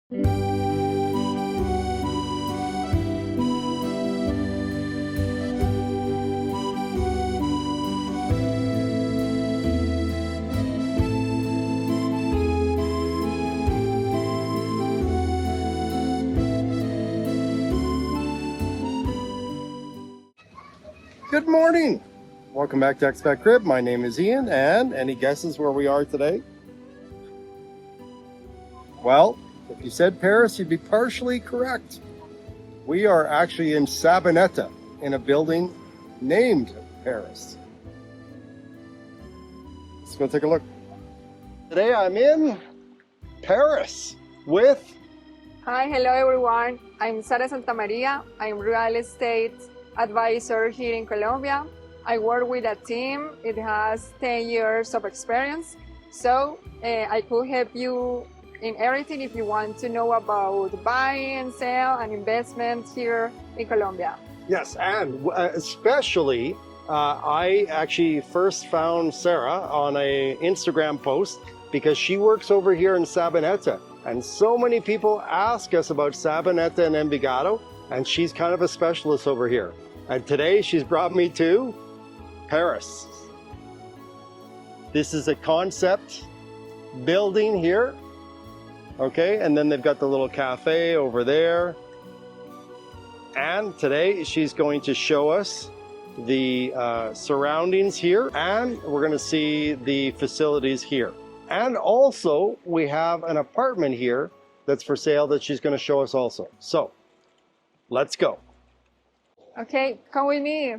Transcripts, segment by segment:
Good morning. Welcome back to ExpatCrib. My name is Ian, and any guesses where we are today? Well, if you said Paris, you'd be partially correct. We are actually in Sabaneta, in a building named Paris. Let's go take a look. Today I'm in Paris with... Hi, hello everyone. I'm Sara Santamaria. I'm real estate advisor here in Colombia. I work with a team. It has 10 years of experience. So I could help you in everything if you want to know about buying, sale, and investment here in Colombia. Yes, and especially, I actually first found Sara on an Instagram post because she works over here in Sabaneta. And so many people ask us about Sabaneta and Envigado, and she's kind of a specialist over here. And today she's brought me to Paris. This is a concept building here. Okay, and then they've got the little cafe over there. And today she's going to show us the surroundings here, and we're going to see the facilities here. And also we have an apartment here that's for sale that she's going to show us also. So let's go. Okay, come with me.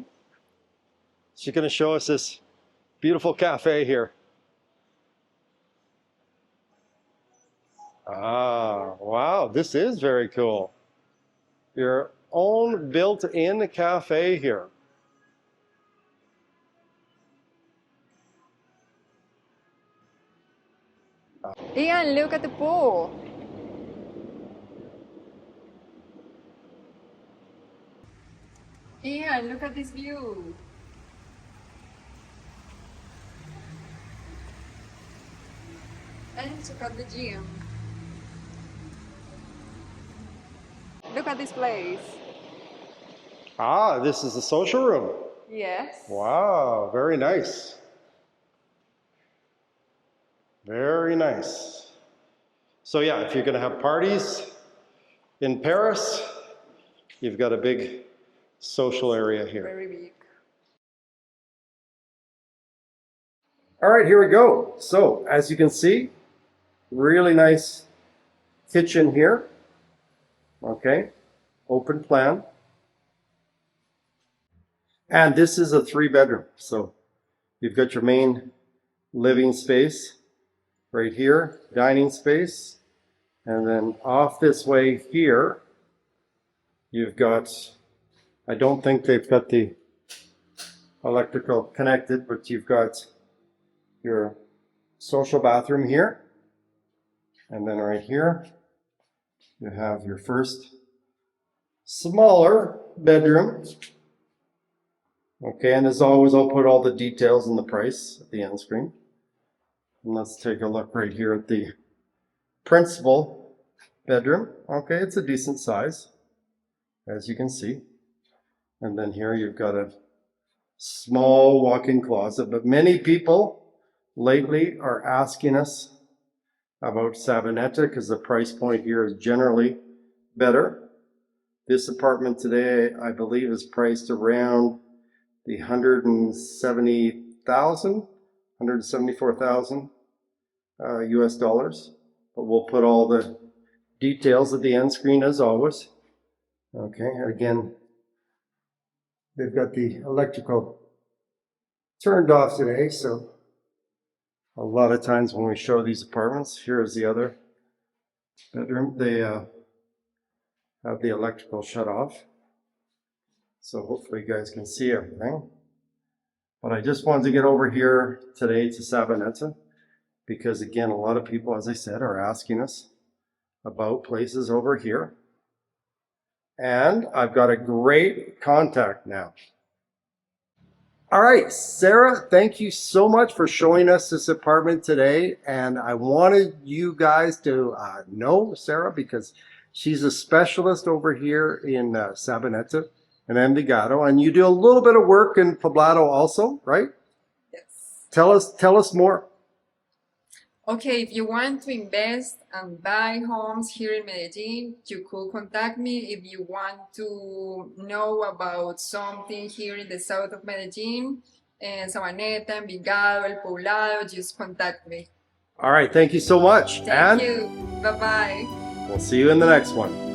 She's going to show us this beautiful cafe here. Ah, wow, this is very cool. Your own built-in cafe here. Ian, look at the pool. Ian, look at this view. And look at the gym. Look at this place. Ah, this is a social room. Yes. Wow, very nice. Very nice. So yeah, if you're going to have parties in Paris, you've got a big social area here. Very big. All right, here we go. So as you can see, really nice kitchen here. Okay, open plan. And this is a 3-bedroom. So you've got your main living space right here, dining space. And then off this way here, you've got, I don't think they've got the electrical connected, but you've got your social bathroom here. And then right here, you have your first smaller bedroom. Okay, and as always, I'll put all the details and the price at the end screen. And let's take a look right here at the principal bedroom. Okay, it's a decent size, as you can see. And then here you've got a small walk-in closet. But many people lately are asking us about Sabaneta because the price point here is generally better. This apartment today, I believe, is priced around the 174,000 US dollars. But we'll put all the details at the end screen as always. Okay, and again, they've got the electrical turned off today, so a lot of times when we show these apartments, here's the other bedroom, they have the electrical shut off. So hopefully you guys can see everything. But I just wanted to get over here today to Sabaneta because again, a lot of people, as I said, are asking us about places over here. And I've got a great contact now. All right, Sarah, thank you so much for showing us this apartment today. And I wanted you guys to know Sarah because she's a specialist over here in Sabaneta and Envigado. And you do a little bit of work in Poblado also, right? Yes. Tell us more. Okay, if you want to invest and buy homes here in Medellin, you could contact me. If you want to know about something here in the south of Medellin, and Sabaneta, Envigado, El Poblado, just contact me. All right, thank you so much. Thank you. Bye-bye. We'll see you in the next one.